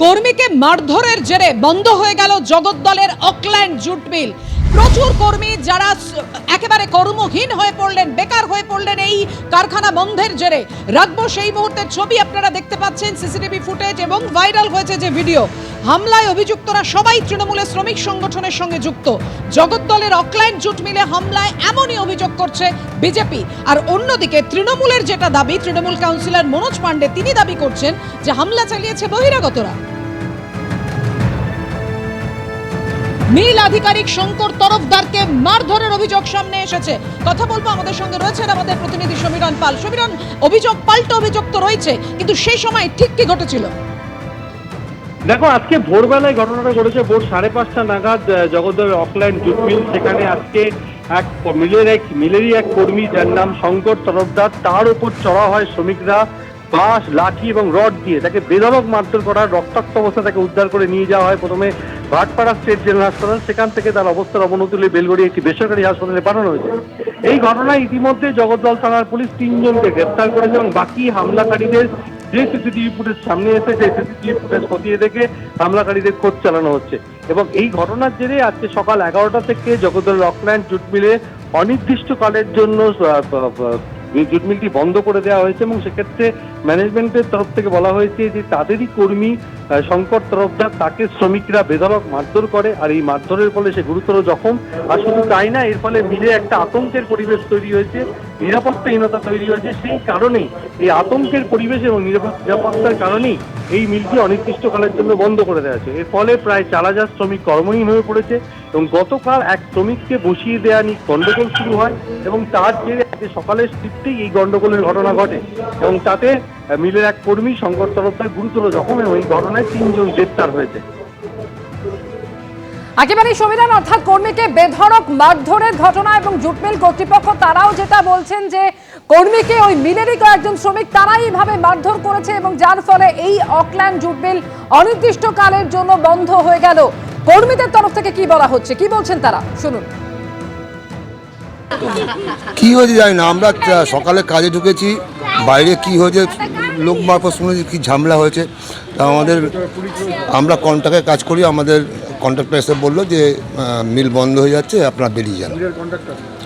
কর্মীকে মারধরের জেরে বন্ধ হয়ে গেল জগদ্দলের অকল্যান্ড জুট মিল। প্রচুর কর্মী যারা একেবারে কর্মহীন হয়ে পড়লেন, বেকার হয়ে পড়লেন এই কারখানা বন্ধের জেরে। রাখবো সেই মুহূর্তের ছবি, আপনারা দেখতে পাচ্ছেন সিসিটিভি ফুটেজ এবং ভাইরাল হয়েছে যে ভিডিও। হামলায় অভিযুক্তরা সবাই তৃণমূলের শ্রমিক সংগঠনের সঙ্গে যুক্ত। জগদ্দলের অকল্যান্ড জুট মিলে হামলায় এমনই অভিযোগ করছে বিজেপি। আর অন্যদিকে তৃণমূলের যেটা দাবি, তৃণমূল কাউন্সিলর মনোজ পাণ্ডে তিনি দাবি করছেন যে হামলা চালিয়েছে বহিরাগতরা। মিল আধিকারিক শঙ্কর তরফদারকে মারধরের অভিযোগ সামনে এসেছে। কথা বলবো, আমাদের সঙ্গে রয়েছেন আমাদের প্রতিনিধি সমীরণ পাল। সমীরণ, অভিযোগ পাল্টা অভিযোগ তো রয়েছে, কিন্তু সেই সময় ঠিক কি ঘটেছিল? দেখো, আজকে ভোরবেলায় ঘটনাটা ঘটেছে ভোর 5:30 নাগাদ জগদ্দলের অকল্যান্ড জুট মিল। সেখানে আজকে মিলেরই এক কর্মী যার নাম শঙ্কর তরফদার, তার উপর চড়া হয় শ্রমিকরা বাঁশ, লাঠি এবং রড দিয়ে তাকে বেধড়ক মারধর করার, রক্তাক্ত অবস্থা তাকে উদ্ধার করে নিয়ে যাওয়া হয় প্রথমে ভাটপাড়া স্টেট জেনারেল হাসপাতাল। সেখান থেকে তার অবস্থার অবনতি হলে বেলগড়ি একটি বেসরকারি হাসপাতালে পাঠানো হয়েছে। এই ঘটনায় ইতিমধ্যে জগদ্দল থানার পুলিশ 3 জনকে গ্রেফতার করেছে এবং বাকি হামলাকারীদের যে সিসিটিভি ফুটেজ সামনে এসে সেই সিসিটিভি ফুটেজ খতিয়ে দেখে হামলাকারীদের খোঁজ চালানো হচ্ছে। এবং এই ঘটনার জেরে আজকে সকাল 11টা থেকে জগদ্দলের অকল্যান্ড জুট মিলে অনির্দিষ্টকালের জন্য জুট মিলটি বন্ধ করে দেওয়া হয়েছে এবং সেক্ষেত্রে ম্যানেজমেন্টের তরফ থেকে বলা হয়েছে যে তাদেরই কর্মী শঙ্কর তরফদার, তাকে শ্রমিকরা বেধড়ক মারধর করে। আর এই মারধরের ফলে সে গুরুতর জখম। আর শুধু তাই না, এর ফলে মিলে একটা আতঙ্কের পরিবেশ তৈরি হয়েছে, নিরাপত্তাহীনতা তৈরি হয়েছে। সেই কারণেই এই আতঙ্কের পরিবেশ এবং নিরাপত্তার কারণেই এই মিলটি অনির্দিষ্টকালের জন্য বন্ধ করে দেওয়া হয়েছে। এর ফলে প্রায় 4000 শ্রমিক কর্মহীন হয়ে পড়েছে এবং গতকাল এক শ্রমিককে বসিয়ে দেওয়া নিয়ে গন্ডগোল শুরু হয় এবং তার জেরে আজকে সকালের শিফটেই এই গন্ডগোলের ঘটনা ঘটে এবং তাতে মিলের এক কর্মী শঙ্কর তরফদার গুরুতর জখম এবং এই ঘটনায় 3 জন গ্রেফতার হয়েছে। একেবারে সংবিধান অর্থাৎ কর্মীকে বেধড়ক মারধরের ঘটনা এবং জুট মিল কর্তৃপক্ষ তারাও যেটা বলছেন যে কর্মীকে ওই মিলেরই কয়েকজন শ্রমিক তারাই এইভাবে মারধর করেছে এবং যার ফলে এই অকল্যান্ড জুট মিল অনির্দিষ্টকালের জন্য বন্ধ হয়ে গেল। কর্মীদের তরফ থেকে কি বলা হচ্ছে, কি বলছেন তারা, শুনুন। কি হয়েছে জানি না, আমরা সকালে কাজে ঢুকেছি, বাইরে কি হয়েছে লোক মারফত শুনেছি কি ঝামেলা হয়েছে। তা আমরা কন্ট্রাক্টে কাজ করি, আমাদের কন্ট্রাক্টর এসে বললো যে মিল বন্ধ হয়ে যাচ্ছে, আপনারা বেরিয়ে যান।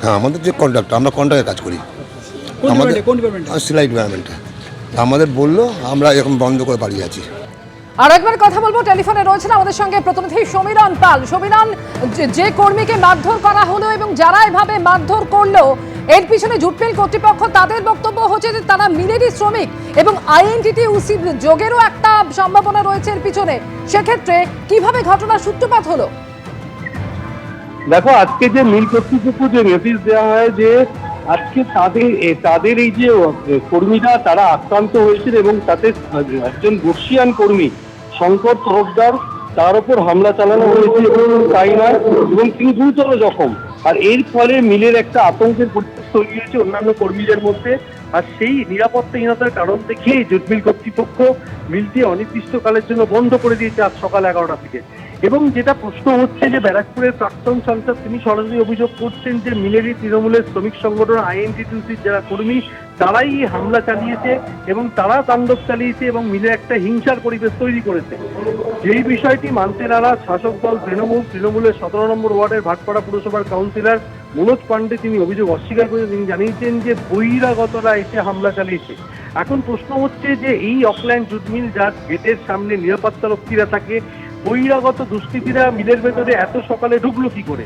হ্যাঁ, আমাদের যে কন্ট্রাক্টর, আমরা কন্ট্রাক্টে কাজ করি, আমাদের সেলাই ডিপার্টমেন্টে। আমাদের বললো আমরা এখন বন্ধ করে বাড়ি আছি। আর একবার কথা বলবো, টেলিফোনে রয়েছেন আমাদের সঙ্গে প্রতিনিধি সমীরণ পাল। সমীরণ, যে কর্মীকে মারধর করা হলো এবং যারা এভাবে মারধর করলো এর পিছনে জুট মিল কর্তৃপক্ষ, তাদের বক্তব্য হচ্ছে যে তারা মিলেরই শ্রমিক এবং আইএনটিটিউসি যোগেরও একটা সম্ভাবনা রয়েছে এর পিছনে। সেক্ষেত্রে কিভাবে ঘটনার সূত্রপাত হলো? দেখো, আজকে যে মিল কর্তৃপক্ষ যে নোটিশ দেওয়া হয় যে আজকে তাদের এই যে কর্মীরা তারা আক্রান্ত হয়েছিল এবং তাতে একজন বর্ষিয়ান কর্মী শঙ্কর তরফদার, তার উপর হামলা চালানো হয়েছে এবং তাই নয়, এবং তিনি গুরুতর জখম। আর এর ফলে মিলের একটা আতঙ্কের পরিবেশ তৈরি হয়েছে অন্যান্য কর্মীদের মধ্যে। আর সেই নিরাপত্তাহীনতার কারণ দেখিয়ে জুট মিল কর্তৃপক্ষ মিলটি অনির্দিষ্টকালের জন্য বন্ধ করে দিয়েছে আজ সকাল 11টা থেকে। এবং যেটা প্রশ্ন হচ্ছে যে ব্যারাকপুরের প্রাক্তন সাংসদ তিনি সরাসরি অভিযোগ করছেন যে মিলেরই তৃণমূলের শ্রমিক সংগঠন আইএনটিটিউসির যারা কর্মী তারাই হামলা চালিয়েছে এবং তারা তাণ্ডব চালিয়েছে এবং মিলে একটা হিংসার পরিবেশ তৈরি করেছে। যেই বিষয়টি মানতে নারাজ শাসক দল তৃণমূলের 17 নম্বর ওয়ার্ডের ভাটপাড়া পুরসভার কাউন্সিলর মনোজ পাণ্ডে তিনি অভিযোগ অস্বীকার করে তিনি জানিয়েছেন যে বহিরাগতরা এসে হামলা চালিয়েছে। এখন প্রশ্ন হচ্ছে যে এই অকল্যান্ড জুট মিল যার গেটের সামনে নিরাপত্তারক্ষীরা থাকে, বহিরাগত দুষ্কৃতীরা মিলের ভেতরে এত সকালে ঢুকলো কি করে,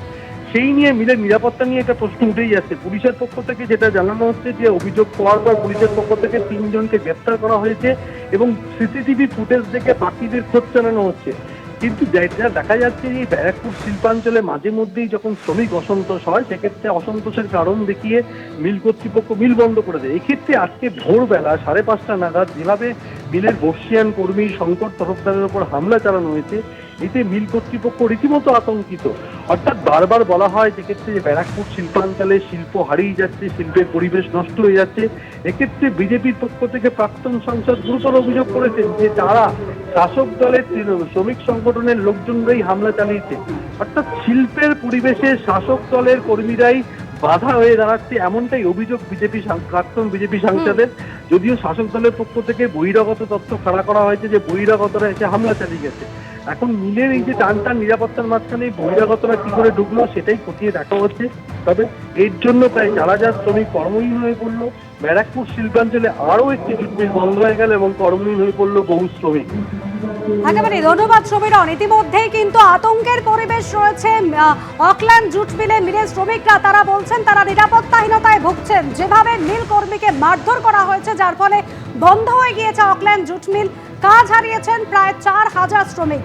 সেই নিয়ে মিলের নিরাপত্তা নিয়ে একটা প্রশ্ন উঠেই যাচ্ছে। পুলিশের পক্ষ থেকে যেটা জানানো হচ্ছে যে অভিযোগ পাওয়ার পর পুলিশের পক্ষ থেকে 3 জনকে গ্রেফতার করা হয়েছে এবং সিসিটিভি ফুটেজ দেখে বাকিদের খোঁজ চালানো হচ্ছে। কিন্তু যা দেখা যাচ্ছে যে ব্যারাকপুর শিল্পাঞ্চলে মাঝে মধ্যেই যখন শ্রমিক অসন্তোষ হয়, সেক্ষেত্রে অসন্তোষের কারণ দেখিয়ে মিল কর্তৃপক্ষ মিল বন্ধ করে দেয়। এক্ষেত্রে আজকে ভোরবেলা 5:30 নাগাদ যেভাবে মিলের বর্ষিয়ান কর্মী শঙ্কর তরফদারের উপর হামলা চালানো হয়েছে, এতে মিল কর্তৃপক্ষ রীতিমতো আতঙ্কিত। অর্থাৎ বারবার বলা হয় যেক্ষেত্রে যে ব্যারাকপুর শিল্পাঞ্চলে শিল্প হারিয়ে যাচ্ছে, শিল্পের পরিবেশ নষ্ট হয়ে যাচ্ছে। এক্ষেত্রে বিজেপির পক্ষ থেকে প্রাক্তন সাংসদ গুরুতর অভিযোগ করেছেন যে তারা শাসক দলের শ্রমিক সংগঠনের লোকজনরাই হামলা চালিয়েছে। অর্থাৎ শিল্পের পরিবেশে শাসক দলের কর্মীরাই বাধা হয়ে দাঁড়াচ্ছে, এমনটাই অভিযোগ প্রাক্তন বিজেপি সাংসদের। যদিও শাসক দলের পক্ষ থেকে বহিরাগত তথ্য খাড়া করা হয়েছে যে বহিরাগতরা এসে হামলা চালিয়ে গেছে। এখন মিলের এই যে টানটান নিরাপত্তার মাঝখানে বহিরাগতরা কি করে ঢুকলো সেটাই খতিয়ে দেখা হচ্ছে। তবে এর জন্য প্রায় 4,000 শ্রমিক কর্মহীন হয়ে পড়লো। ব্যারাকপুর শিল্পাঞ্চলে আরও একটি জুট মিল বন্ধ হয়ে গেল এবং কর্মহীন হয়ে পড়লো বহু শ্রমিক। একেবারে ধন্যবাদ সমীরণ। ইতিমধ্যেই কিন্তু আতঙ্কের পরিবেশ রয়েছে অকল্যান্ড জুট মিলের শ্রমিকরা। তারা বলছেন তারা নিরাপত্তাহীনতায় ভুগছেন। যেভাবে মিল কর্মীকে মারধর করা হয়েছে, যার ফলে বন্ধ হয়ে গিয়েছে অকল্যান্ড জুট মিল। কাজ হারিয়েছেন প্রায় 4,000 শ্রমিক।